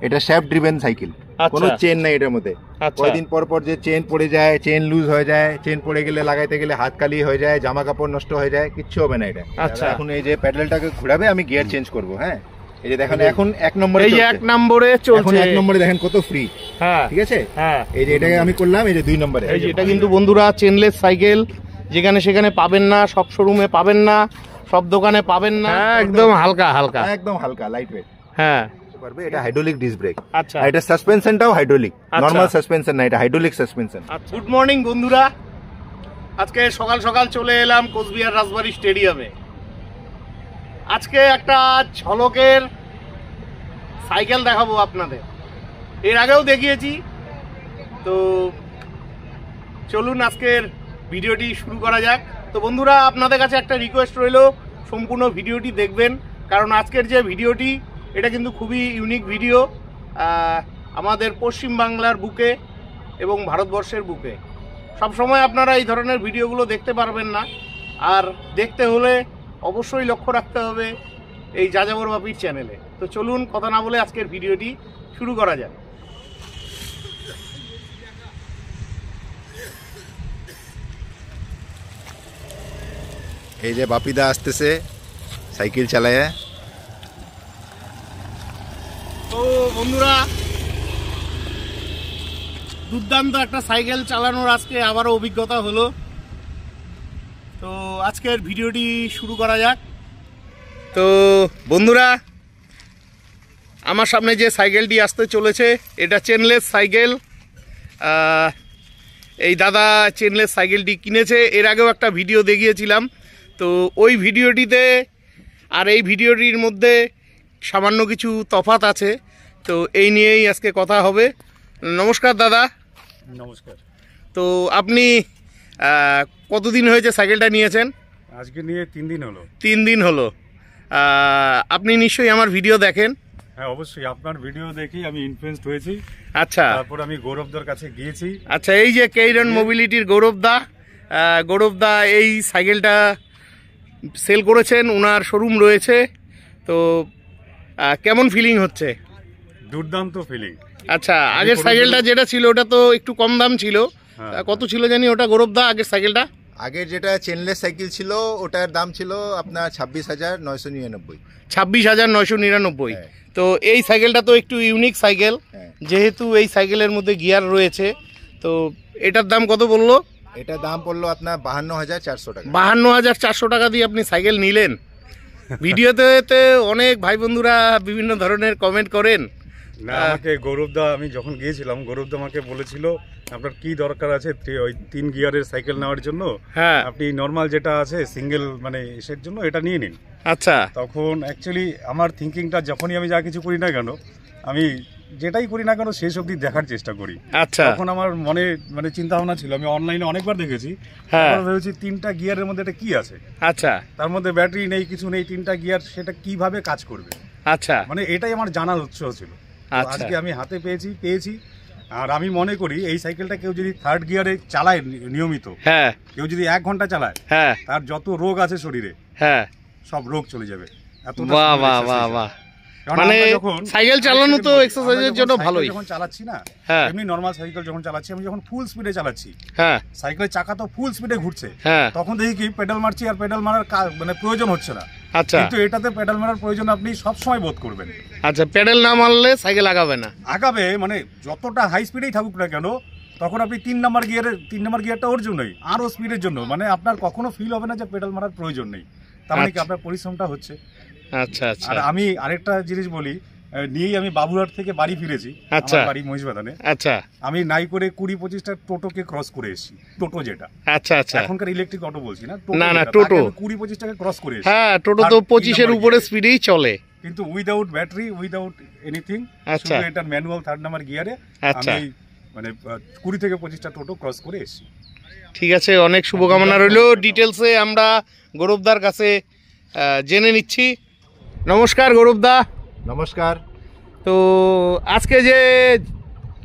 এটা shaft driven cycle, কোনো chain নাই এটার মধ্যে। কয়েকদিন পর পর যে চেন পড়ে যায়, চেন লুজ হয়ে যায়, চেন পড়ে গেলে লাগাইতে গেলে হাত কালি হয়ে যায়, জামা কাপড় নষ্ট হয়ে যায়, কিচ্ছু হবে না এটা। আচ্ছা, এখন এই যে প্যাডেলটাকে ঘোরাবে, আমি গিয়ার চেঞ্জ করব। হ্যাঁ, এই যে দেখেন এখন 1 নম্বরে, এই যে 1 নম্বরে চলছে, এখন 1 নম্বরে দেখেন কত ফ্রি। হ্যাঁ, ঠিক আছে। হ্যাঁ, এই যে এটাকে আমি করলাম, এই যে 2 নম্বরে। এই যে এটা কিন্তু বন্ধুরা চেনলেস সাইকেল, যেখানে সেখানে পাবেন না, সব শোরুমে পাবেন না, সব দোকানে পাবেন না। একদম হালকা হালকা, একদম হালকা, লাইট ওয়েট। হ্যাঁ, এটা হাইড্রোলিক ডিস্ক ব্রেক। আচ্ছা, এটা সাসপেনশনটাও হাইড্রোলিক, নরমাল সাসপেনশন না, এটা হাইড্রোলিক সাসপেনশন। গুড মর্নিং বন্ধুরা, আজকে সকাল সকাল চলে এলাম কোচবিহার রাজবাড়ী স্টেডিয়ামে। আজকে একটা ঝলকের সাইকেল দেখাবো আপনাদের, এর আগেও দেখিয়েছি। তো চলুন আজকের ভিডিওটি শুরু করা যাক। তো বন্ধুরা, আপনাদের কাছে একটা রিকোয়েস্ট রইল, সম্পূর্ণ ভিডিওটি দেখবেন, কারণ আজকের যে ভিডিওটি এটা কিন্তু খুবই ইউনিক ভিডিও, আমাদের পশ্চিমবাংলার বুকে এবং ভারতবর্ষের বুকে। সবসময় আপনারা এই ধরনের ভিডিওগুলো দেখতে পারবেন না, আর দেখতে হলে অবশ্যই লক্ষ্য রাখতে হবে এই যাযাবর বাপির চ্যানেলে। তো চলুন কথা না বলে আজকের ভিডিওটি শুরু করা যাক। এই যে বাপিদা আসতেছে সাইকেল চালায়। তো বন্ধুরা, দুর্দান্ত একটা সাইকেল চালানোর আজকে আবারও অভিজ্ঞতা হলো। তো আজকের ভিডিওটি শুরু করা যাক। তো বন্ধুরা, আমার সামনে যে সাইকেলটি আসতে চলেছে এটা চেনলেস সাইকেল। এই দাদা চেনলেস সাইকেলটি কিনেছে, এর আগেও একটা ভিডিও দেখিয়েছিলাম। তো ওই ভিডিওটিতে আর এই ভিডিওটির মধ্যে সামান্য কিছু তফাৎ আছে, তো এই নিয়েই আজকে কথা হবে। নমস্কার দাদা। নমস্কার। তো আপনি কতদিন হয়েছে সাইকেলটা নিয়েছেন? আজকে নিয়ে 3 দিন হলো। 3 দিন হলো। আপনি নিশ্চয়ই আমার ভিডিও দেখেন? হ্যাঁ, অবশ্যই আপনার ভিডিও দেখি আমি ইনফ্লুয়েন্সড হয়েছি। আচ্ছা, তারপর আমি গৌরবদার কাছে গিয়েছি। আচ্ছা, এই যে কেইরন মোবিলিটির গৌরবদা এই সাইকেলটা সেল করেছেন, ওনার শোরুম রয়েছে। তো কেমন ফিলিং হচ্ছে? দুর্দান্ত ফিলিং। আচ্ছা, আগের সাইকেলটা যেটা ছিল ওটা তো একটু কম দাম ছিল, কত ছিল জানি ওটা গৌরবদা আগের সাইকেলটা? আগের যেটা চেনলেস সাইকেল ছিল ওটার দাম ছিল আপনার 26,999। 26,999। তো এই সাইকেলটা তো একটু ইউনিক সাইকেল, যেহেতু এই সাইকেলের মধ্যে গিয়ার রয়েছে। তো এটার দাম কত বললো? এটার দাম পড়লো আপনার 52,400 টাকা। 52,400 টাকা দিয়ে আপনি সাইকেল নিলেন। ভিডিওতে অনেক ভাই বন্ধুরা বিভিন্ন ধরনের কমেন্ট করেন। না, আমাকে গৌরবদা, আমি যখন গিয়েছিলাম গৌরবদা আমাকে বলেছিল আপনার কি দরকার আছে ওই 3 গিয়ারের সাইকেল নেওয়ার জন্য, হ্যাঁ আপনি নর্মাল যেটা আছে সিঙ্গেল মানে এসের জন্য এটা নিয়ে নিন। আচ্ছা, তখন অ্যাকচুয়ালি আমার থিঙ্কিংটা, যখনই আমি যা কিছু করি না কেন, আমি যেটাই করি না কেন শেষ অবধি দেখার চেষ্টা করি। আচ্ছা, তখন আমার মনে মানে চিন্তা ভাবনা ছিল, আমি অনলাইনে অনেকবার দেখেছি, ভেবেছি 3টা গিয়ারের মধ্যে এটা কি আছে। আচ্ছা, তার মধ্যে ব্যাটারি নেই, কিছু নেই, 3টা গিয়ার, সেটা কিভাবে কাজ করবে। আচ্ছা, মানে এটাই আমার জানার উৎসাহ ছিল। আজকে আমি হাতে পেয়েছি। আর আমি মনে করি এই সাইকেলটা কেউ যদি 3rd গিয়ারে চালায় নিয়মিত, হ্যাঁ, কেউ যদি 1 ঘন্টা চালায়, হ্যাঁ, তার যত রোগ আছে শরীরে, হ্যাঁ, সব রোগ চলে যাবে। বাহ বাহ বাহ বাহ। মানে সাইকেল চালানো তো এক্সারসাইজের জন্য ভালোই। যখন চালাচ্ছি না, হ্যাঁ, এমনি নরমাল সাইকেল যখন চালাচ্ছি, আমি যখন ফুল স্পিডে চালাচ্ছি, হ্যাঁ, সাইকেলের চাকা তো ফুল স্পিডে ঘুরছে, হ্যাঁ, তখন দেখি কি পেডাল মারছি আর পেডাল মারার মানে প্রয়োজন হচ্ছে না। আচ্ছা, কিন্তু এটাতে পেডাল মারার প্রয়োজন আপনি সব সময় বোধ করবেন। আচ্ছা, পেডাল না মারলে সাইকেল আগাবে মানে যতটা হাই স্পিডেই থাকুক না কেন, তখন আপনি 3 নম্বর গিয়ারটা ওর জন্যই, আরো স্পিডের জন্য, মানে আপনার কখনো ফিল হবে না যে পেডাল মারার প্রয়োজন নেই। তার মানে কি আপনার পরিশ্রমটা হচ্ছে। আচ্ছা, আচ্ছা। আর আমি আরেকটা জিনিস বলি, নিয়েই আমি বাবুরহাট থেকে বাড়ি ফিরেছি, আমার বাড়ি মহিষবাদানে। আচ্ছা, আমি নাই করে 20-25টা টোটোকে ক্রস করে এসেছি, টোটো যেটা, আচ্ছা আচ্ছা, এখনকার ইলেকট্রিক অটো বলছি না, না টোটো 20-25টাকে ক্রস করে এসেছি। হ্যাঁ, টোটো তো 25-এর উপরে স্পিডেই চলে, কিন্তু উইদাউট ব্যাটারি, উইদাউট এনিথিং, শুধু এটা ম্যানুয়াল 3rd নাম্বার গিয়ারে আমি মানে 20 থেকে 25টা টোটো ক্রস করে এসেছি। ঠিক আছে, অনেক শুভকামনা রইল। ডিটেলসে আমরা গৌরবদার কাছে জেনে নিচ্ছি। নমস্কার গৌরবদা। নমস্কার। তো আজকে যে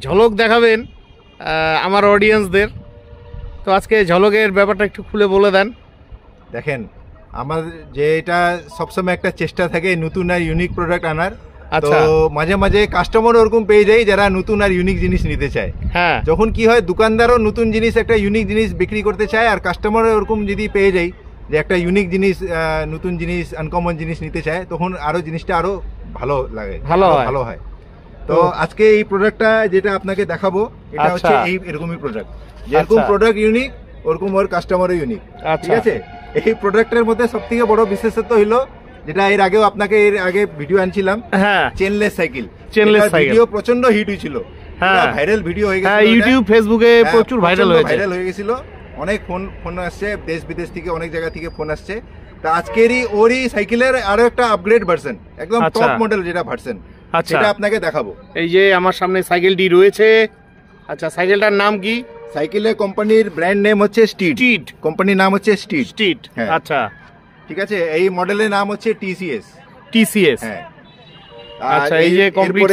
ঝলক দেখাবেন আমার অডিয়েন্সদের, তো আজকে ঝলকের ব্যাপারটা একটু খুলে বলে দেন। দেখেন, আমার যে এটা সবসময় একটা চেষ্টা থাকে নতুন আর ইউনিক প্রোডাক্ট আনার। তো মাঝে মাঝে কাস্টমার ওরকম পেয়ে যায় যারা নতুন আর ইউনিক জিনিস নিতে চায়। হ্যাঁ, যখন কি হয় দোকানদারও নতুন জিনিস একটা ইউনিক জিনিস বিক্রি করতে চায়, আর কাস্টমারও ওরকম যদি পেয়ে যায় যে একটা ইউনিক জিনিস, নতুন জিনিস, আনকমন জিনিস নিতে চায়, তখন আরো জিনিসটা আরো ভালো লাগে, ভালো হয়। তো আজকে এই প্রোডাক্টটা যেটা আপনাকে দেখাবো এটা হচ্ছে এই এরকমই প্রোডাক্ট। যেরকম প্রোডাক্ট ইউনিক ওরকম ওর কাস্টমারও ইউনিক। ঠিক আছে, এই প্রোডাক্টের মধ্যে সবথেকে বড় বিশেষত্ব হলো যেটা এর আগেও আপনাকে এর আগে ভিডিও আনছিলাম, চেনলেস সাইকেল। ভিডিও প্রচন্ড হিট হয়েছিল, ভাইরাল ভিডিও হয়ে গেছিল, ইউটিউব ফেসবুকে প্রচুর ভাইরাল হয়ে গেছিল। অনেক ফোন আসছে, দেশ বিদেশ থেকে অনেক জায়গা থেকে ফোন আসছে। তা আজকেরই ওরই সাইকেলের আরো একটা আপগ্রেড ভার্সন, একদম টপ মডেল যেটা ভার্সন, সেটা আপনাকে দেখাবো। এই যে আমার সামনে সাইকেলটি রয়েছে। আচ্ছা, সাইকেলটার নাম কি? সাইকেলের কোম্পানির ব্র্যান্ড নেম হচ্ছে স্টিড, কোম্পানির নাম হচ্ছে স্টিড। আচ্ছা, ঠিক আছে। এই মডেলের নাম হচ্ছে টিসিএস। হ্যাঁ, আচ্ছা। এই যে কমপ্লিট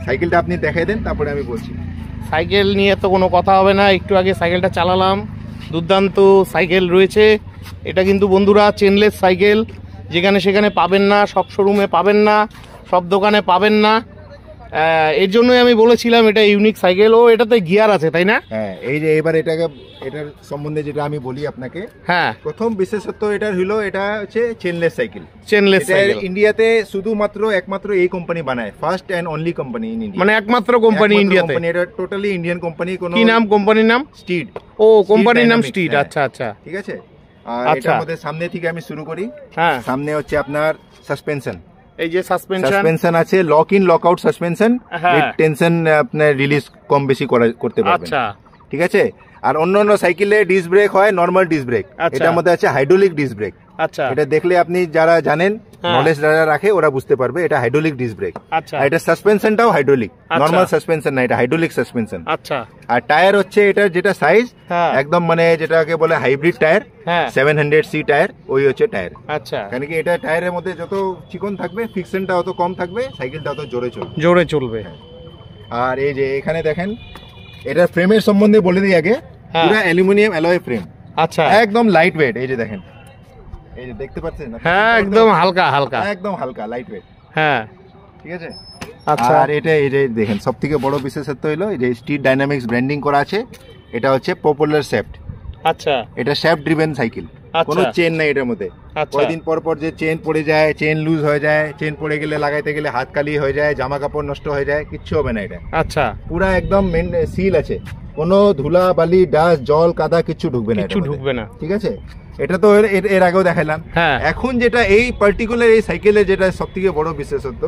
সাইকেলটা আপনি দেখাই দেন, তারপরে আমি বলছি। সাইকেল নিয়ে তো কোনো কথা হবে না, একটু আগে সাইকেলটা চালালাম, দুর্দান্ত সাইকেল রয়েছে। এটা কিন্তু বন্ধুরা চেনলেস সাইকেল, যেখানে সেখানে পাবেন না, সব শোরুমে পাবেন না, সব দোকানে পাবেন না। এর জন্যই আমি বলেছিলাম এটা ইউনিক সাইকেল। ও এটাতে গিয়ার আছে, তাই না? হ্যাঁ, এই যে এবার এটার সম্বন্ধে যেটা আমি বলি আপনাকে। হ্যাঁ, প্রথম বিশেষত্ব এটার হলো এটা হচ্ছে চেনলেস সাইকেল। ইন্ডিয়াতে শুধুমাত্র একমাত্র এই কোম্পানি বানায়, first and only company in India, মানে একমাত্র কোম্পানি ইন্ডিয়াতে। এটা টোটালি ইন্ডিয়ান কোম্পানি। কি নাম কোম্পানির নাম? স্টিড। ও, কোম্পানির নাম স্টিড। আচ্ছা আচ্ছা, ঠিক আছে। আর এটার মধ্যে সামনে থেকে আমি শুরু করি। হ্যাঁ, সামনে হচ্ছে আপনার সাসপেনশন। এই যে সাসপেনশন আছে, lock in lock out suspension, tension আপনার রিলিজ কম বেশি করতে পারবেন। আচ্ছা, ঠিক আছে। আর অন্যান্য সাইকেলে ডিস্ক ব্রেক হয়, নরমাল ডিস্ক ব্রেক। এটার মধ্যে আছে হাইড্রোলিক ডিস্ক ব্রেক। আচ্ছা, এটা দেখলে আপনি যারা জানেন, নলেজ যারা রাখে, ওরা বুঝতে পারবে এটা হাইড্রোলিক ডিস্ক ব্রেক। আচ্ছা, এটা সাসপেনশনটাও হাইড্রোলিক, নরমাল সাসপেনশন না, এটা হাইড্রোলিক সাসপেনশন। আচ্ছা। আর টায়ার হচ্ছে এটার যেটা সাইজ, একদম মানে যেটাকে বলে হাইব্রিড টায়ার, 700C টায়ার, ওই হচ্ছে টায়ার। আচ্ছা, কারণ কি এটা টায়ারের মধ্যে যত চিকন থাকবে, ফ্রিকশনটা অত কম থাকবে, সাইকেলটা অত জোরে চলবে। আর এই যে এখানে দেখেন, এটার ফ্রেমের সম্বন্ধে বলে দিই আগে। পুরো অ্যালুমিনিয়াম অ্যালয় ফ্রেম। আচ্ছা, একদম লাইট ওয়েট। এই যে দেখেন, এই যে দেখতে পাচ্ছেন? হ্যাঁ, একদম হালকা, একদম হালকা, লাইট ওয়েট। হ্যাঁ, ঠিক আছে। আচ্ছা, আর এটা এই যে দেখেন, সবথেকে বড় বিশেষত্ব হলো এই যে স্টিড ডাইনামিক্স ব্র্যান্ডিং করা আছে। এটা হচ্ছে পপুলার শ্যাফট। আচ্ছা, এটা শ্যাফট ড্রিভেন সাইকেল, কোনো চেন নাই এটার মধ্যে। কয়েকদিন পর পর যে চেন পড়ে যায়, চেন লুজ হয়ে যায়, চেন পড়ে গেলে লাগাইতে গেলে হাত কালি হয়ে যায়, জামা কাপড় নষ্ট হয়ে যায়, কিচ্ছু হবে না এটা। আচ্ছা, পুরা একদম সিল আছে, কোনো ধুলা বালি ডাস্ট জল কাদা কিচ্ছু ঢুকবে না। ঠিক আছে। এটা তো এর আগেও দেখালাম। এখন যেটা এই পার্টিকুলার এই সাইকেলের যেটা সবথেকে বড় বিশেষত্ব,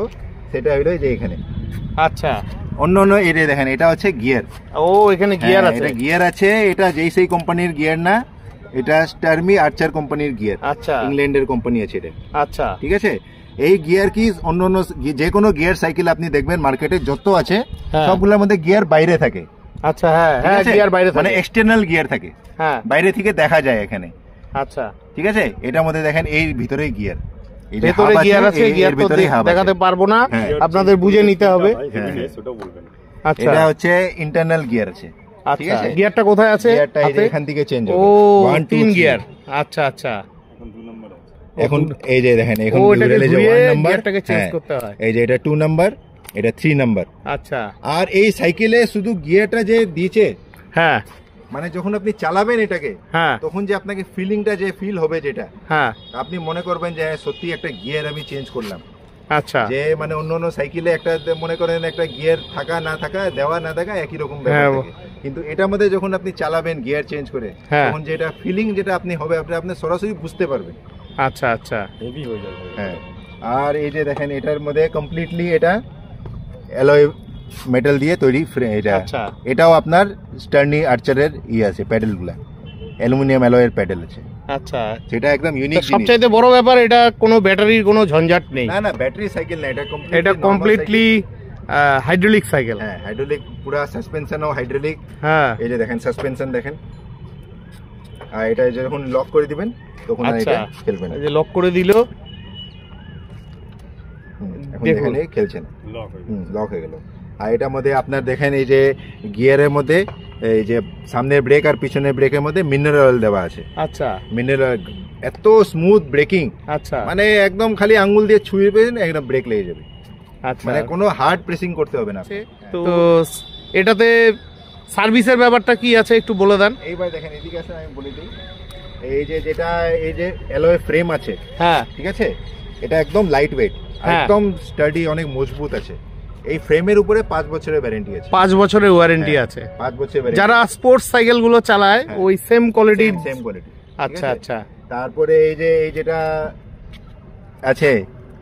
সেটা হলো যে এখানে। আচ্ছা, অন্য এরিয়া দেখেন, এটা হচ্ছে গিয়ার। ও, এখানে গিয়ার আছে। এটা গিয়ার আছে। এটা যেই সেই কোম্পানির গিয়ার না, এটা স্টার্মি আর্চার কোম্পানির গিয়ার। আচ্ছা, ইংল্যান্ডের কোম্পানি আছে এটা। আচ্ছা, ঠিক আছে। এই গিয়ার কি অন্য যে কোনো গিয়ার সাইকেল আপনি দেখবেন মার্কেটে যত আছে, সবগুলোর মধ্যে গিয়ার বাইরে থাকে। আচ্ছা, হ্যাঁ, গিয়ার বাইরে থাকে, মানে এক্সটার্নাল গিয়ার থাকে, বাইরে থেকে দেখা যায় এখানে। আচ্ছা, ঠিক আছে। এটার মধ্যে দেখেন এই ভিতরে গিয়ার, ভেতরে গিয়ার আছে, গিয়ার তো দেখাতে পারবো না, আপনাদের বুঝে নিতে হবে। আচ্ছা, এটা হচ্ছে ইন্টারনাল গিয়ার আছে। ঠিক আছে। গিয়ারটা কোথায় আছে? গিয়ারটা এখান থেকে চেঞ্জ হবে। ও, 3 গিয়ার। আচ্ছা আচ্ছা, এখন এই যে দেখেন, এখন গিয়ারটাকে চেঞ্জ করতে হয়। এই যে এটা 2 নাম্বার, এটা 3 নাম্বার। আচ্ছা। আর এই সাইকেলে শুধু গিয়ারটা যে দিয়েছে, হ্যাঁ, মানে যখন আপনি চালাবেন এটাকে, তখন যে আপনাকে ফিলিংটা যে ফিল হবে, যেটা আপনি মনে করবেন যে সত্যি একটা গিয়ার আমি চেঞ্জ করলাম। আচ্ছা, যে মানে অন্য সাইকেলে একটা মনে করেন একটা গিয়ার থাকা না থাকা, দেওয়া না থাকা একই রকম ব্যাপার থাকে, কিন্তু এটার মধ্যে যখন আপনি চালাবেন গিয়ার চেঞ্জ করে, তখন যেটা ফিলিং যেটা আপনি হবে, আপনি সরাসরি বুঝতে পারবেন। আচ্ছা আচ্ছা, হেভি হয়ে যাবে। হ্যাঁ। আর এই যে দেখেন, এটার মধ্যে কমপ্লিটলি এটা অ্যালয় মেটাল দিয়ে তৈরি। এটা এটাও আপনার স্টার্নি আর্চারের আছে, প্যাডেলগুলা অ্যালুমিনিয়াম অ্যালয়ের প্যাডেল আছে। আচ্ছা, সেটা একদম ইউনিক। সবচেয়ে বড় ব্যাপার, এটা কোনো ব্যাটারির কোনো ঝঞ্ঝাট নেই। না, ব্যাটারি সাইকেল না, এটা কমপ্লিটলি হাইড্রোলিক সাইকেল। হ্যাঁ, হাইড্রোলিক, পুরো সাসপেনশনও হাইড্রোলিক। হ্যাঁ, এই যে দেখেন সাসপেনশন দেখেন। আর এটা যখন লক করে দিবেন তখন এটা খেলবে না। এই যে লক করে দিল, এখন দেখেন এই খেলছেন, লক হয়ে গেল। আর এটার মধ্যে আপনার দেখেন, এই যে গিয়ারের মধ্যে এই যে সামনের ব্রেক আর পিছনের ব্রেকের মধ্যে মিনারেল অয়েল দেওয়া আছে। আচ্ছা, মিনারেল অয়েল, এত স্মুথ ব্রেকিং। আচ্ছা, মানে একদম খালি আঙ্গুল দিয়ে ছুঁয়ে পেলেন, একদম ব্রেক লেগে যাবে। আচ্ছা, মানে কোনো হার্ড প্রেসিং করতে হবে না। তো এটাতে সার্ভিসের ব্যাপারটা কি আছে একটু বলে দেন। এইবার দেখেন এদিকে আসেন, আমি বলে দিই। এই যে অ্যালয় ফ্রেম আছে, হ্যাঁ ঠিক আছে, এটা একদম লাইট ওয়েট, একদম স্টাডি, অনেক মজবুত আছে। এই ফ্রেমের উপরে 5 বছরের ওয়ারেন্টি আছে। 5 বছরের ওয়ারেন্টি আছে। 5 বছরের ওয়ারেন্টি। যারা স্পোর্টস সাইকেল গুলো চালায় ওই সেম কোয়ালিটি। আচ্ছা আচ্ছা। তারপরে এই যেটা আছে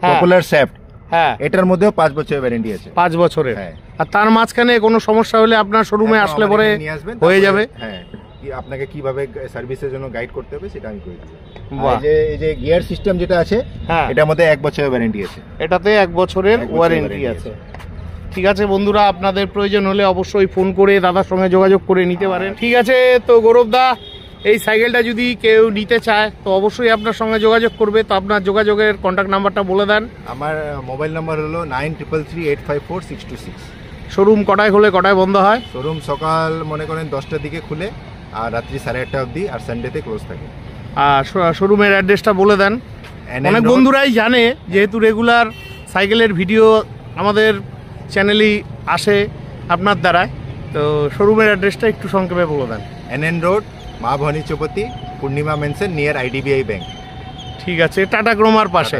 পপুলার শ্যাফট, হ্যাঁ, এটার মধ্যেও 5 বছরের ওয়ারেন্টি আছে। 5 বছরের। আর তার মাঝখানে কোনো সমস্যা হলে আপনার শোরুমে আসলে পরে হয়ে যাবে। হ্যাঁ, আপনাকে কিভাবে সার্ভিসের জন্য গাইড করতে হবে সেটা আমি করে দেব। এই যে গিয়ার সিস্টেম যেটা আছে, এটার মধ্যে 1 বছরের ওয়ারেন্টি আছে। এটাতে 1 বছরের ওয়ারেন্টি আছে। ঠিক আছে বন্ধুরা, আপনাদের প্রয়োজন হলে অবশ্যই ফোন করে দাদার সঙ্গে যোগাযোগ করে নিতে পারেন। ঠিক আছে, তো গৌরবদা এই সাইকেলটা যদি কেউ নিতে চায় তো অবশ্যই আপনার সঙ্গে যোগাযোগ করবে। তো আপনার যোগাযোগের কন্ট্যাক্ট নাম্বারটা বলে দেন। আমার মোবাইল নাম্বার হলো 933854 626। শোরুম কটায় খোলে, কটায় বন্ধ হয়? শোরুম সকাল মনে করেন 10টার দিকে খুলে আর রাত্রি 8:30 অবধি, আর সানডেতে ক্লোজ থাকে। আর শোরুমের অ্যাড্রেসটা বলে দেন। অনেক বন্ধুরাই জানে, যেহেতু রেগুলার সাইকেলের ভিডিও আমাদের চ্যানেলেই আসে আপনার দ্বারায়, তো শোরুমের অ্যাড্রেসটা একটু সংক্ষেপে বলে দেন। NN রোড, মা ভবানী চৌপতি, পূর্ণিমা মেনশন, নিয়ার IDBI ব্যাংক। ঠিক আছে, টাটা ক্রোমার পাশে।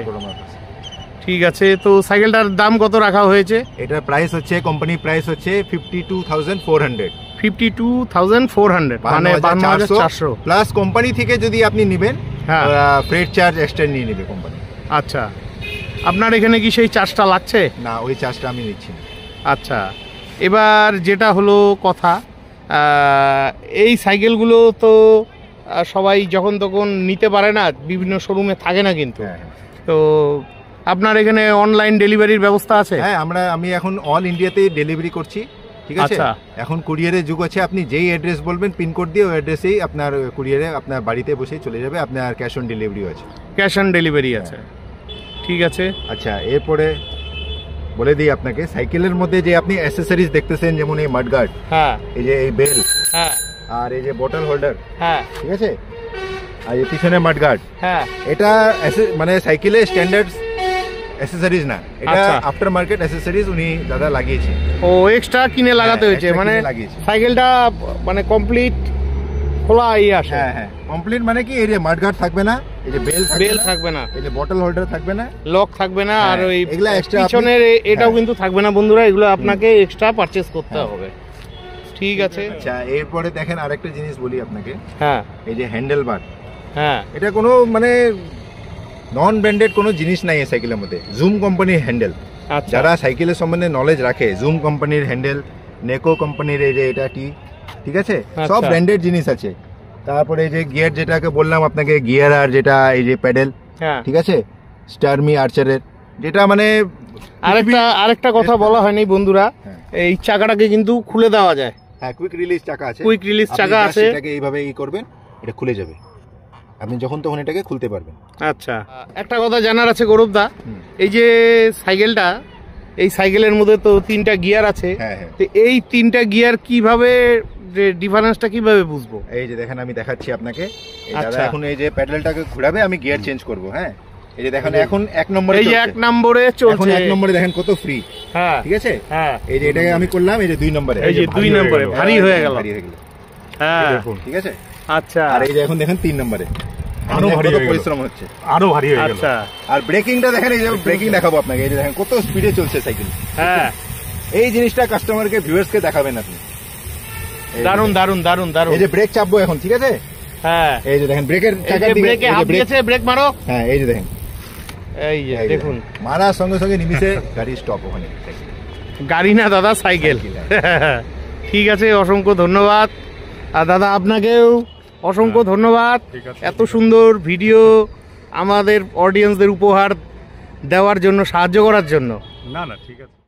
ঠিক আছে, তো সাইকেলটার দাম কত রাখা হয়েছে? এটার প্রাইস হচ্ছে, কোম্পানি প্রাইস হচ্ছে 52,400। 52,400 মানে 52,400 প্লাস কোম্পানি থেকে যদি আপনি নেবেন, ফ্রেট চার্জ এক্সট্রা নিয়ে নেবে কোম্পানি। আচ্ছা, আপনার এখানে কি সেই চার্জটা লাগছে? না, ওই চার্জটা আমি নিচ্ছি না। আচ্ছা, এবার যেটা হলো কথা, এই সাইকেলগুলো তো সবাই যখন তখন নিতে পারে না, বিভিন্ন শোরুমে থাকে না কিন্তু। তো আপনার এখানে অনলাইন ডেলিভারির ব্যবস্থা আছে? হ্যাঁ, আমি এখন অল ইন্ডিয়াতে ডেলিভারি করছি। ঠিক আছে, এখন কুরিয়ারের যুগ আছে। আপনি যেই অ্যাড্রেস বলবেন পিনকোড দিয়ে, ওই অ্যাড্রেসেই আপনার কুরিয়ারে আপনার বাড়িতে বসেই চলে যাবে। আপনার ক্যাশ অন ডেলিভারিও আছে। ক্যাশ অন ডেলিভারি আছে, ঠিক আছে। আচ্ছা, এরপরে বলে দিই আপনাকে, সাইকেলের মধ্যে যে আপনি অ্যাসেসরিজ দেখতেছেন, যেমন এই মাডগার্ড, হ্যাঁ, এই যে এই বেল, হ্যাঁ, আর এই যে বটল হোল্ডার, হ্যাঁ, ঠিক আছে, আর এই পিছনে মাডগার্ড, হ্যাঁ, এটা মানে সাইকেলের স্ট্যান্ডার্ড অ্যাসেসরিজ না, এটা আফটার মার্কেট অ্যাসেসরিজ উনি দাদা লাগিয়েছে। ও, এক্সট্রা কিনে লাগাতে হয়েছে, মানে সাইকেলটা মানে কমপ্লিট খোলা আসে। হ্যাঁ হ্যাঁ, কমপ্লিট মানে কি, এই যে মাডগার্ড থাকবে না, এই যে বেল থাকবে না, এই যে বটল হোল্ডার থাকবে না, লক থাকবে না, আর ওই এগুলা এক্সট্রা পিছনের এটাও কিন্তু থাকবে না বন্ধুরা, এগুলো আপনাকে এক্সট্রা পারচেজ করতে হবে। ঠিক আছে। আচ্ছা, এরপরে দেখেন আরেকটা জিনিস বলি আপনাকে। হ্যাঁ, এই যে হ্যান্ডেল বার, হ্যাঁ, এটা কোনো মানে নন ব্র্যান্ডেড কোনো জিনিস নাই এই সাইকেলের মধ্যে। জুম কোম্পানির হ্যান্ডেল। যারা সাইকেলের সম্বন্ধে নলেজ রাখে, জুম কোম্পানির হ্যান্ডেল, নেকো কোম্পানির এই যে এটা ঠিক আছে, সব ব্র্যান্ডেড জিনিস আছে। তারপরে এই যে গিয়ার, যেটাকে বললাম আপনাকে, গিয়ার আর যেটা এই যে প্যাডেল, ঠিক আছে, স্টারমি আর্চারের, যেটা মানে আরেকটা কথা বলা হয়নি বন্ধুরা, এই চাকাটাকে কিন্তু খুলে দেওয়া যায়। হ্যাঁ, কুইক রিলিজ চাকা আছে। কুইক রিলিজ চাকা আছে, এটাকে এইভাবে করবেন, এটা খুলে যাবে, আপনি যখন তখন এটাকে খুলতে পারবেন। আচ্ছা, একটা কথা জানার আছে গৌরবদা, এই যে সাইকেলটা, এই সাইকেলের মধ্যে তো 3টা গিয়ার আছে, তো এই 3টা গিয়ার কিভাবে, ডিফারেন্সটা কিভাবে বুঝবো? এই যে দেখেন, আমি দেখাচ্ছি আপনাকে। দাদা এখন এই যে প্যাডেলটাকে ঘোরাবে, আমি গিয়ার চেঞ্জ করব। হ্যাঁ, এই যে দেখেন এখন 1 নম্বরে, এই যে 1 নম্বরে চলছে, এখন 1 নম্বরে দেখেন কত ফ্রি। হ্যাঁ, ঠিক আছে। হ্যাঁ, এই যে এটাকে আমি করলাম, এই যে 2 নম্বরে, এই যে 2 নম্বরে ভারী হয়ে গেল। হ্যাঁ, দেখুন, ঠিক আছে। আচ্ছা, আর এই যে এখন দেখেন 3 নম্বরে, আরো ভারী পরিশ্রম হচ্ছে, আরো ভারী হয়ে গেল। আচ্ছা, আর ব্রেকিংটা দেখেন, এই যে ব্রেকিং দেখাবো আপনাকে, এই যে দেখেন কত স্পিডে চলছে সাইকেল। হ্যাঁ, এই জিনিসটা কাস্টমারকে, ভিউয়ার্সকে দেখাবেন আপনি। দারুন দারুন দারুন দারুন। এই যে ব্রেক চাপবো এখন, ঠিক আছে। হ্যাঁ, এই যে দেখেন ব্রেকের চাকার দিকে, ব্রেকে হাত দিয়েছে, ব্রেক মারো। হ্যাঁ, এই যে দেখেন, এই যে দেখুন, মারার সঙ্গে সঙ্গে নিমিশে গাড়ি স্টপ। ওখানে গাড়ি না দাদা, সাইকেল। ঠিক আছে, অসংখ্য ধন্যবাদ। আর দাদা আপনাকেও অসংখ্য ধন্যবাদ, এত সুন্দর ভিডিও আমাদের অডিয়েন্সদের উপহার দেওয়ার জন্য, সাহায্য করার জন্য। না না, ঠিক আছে।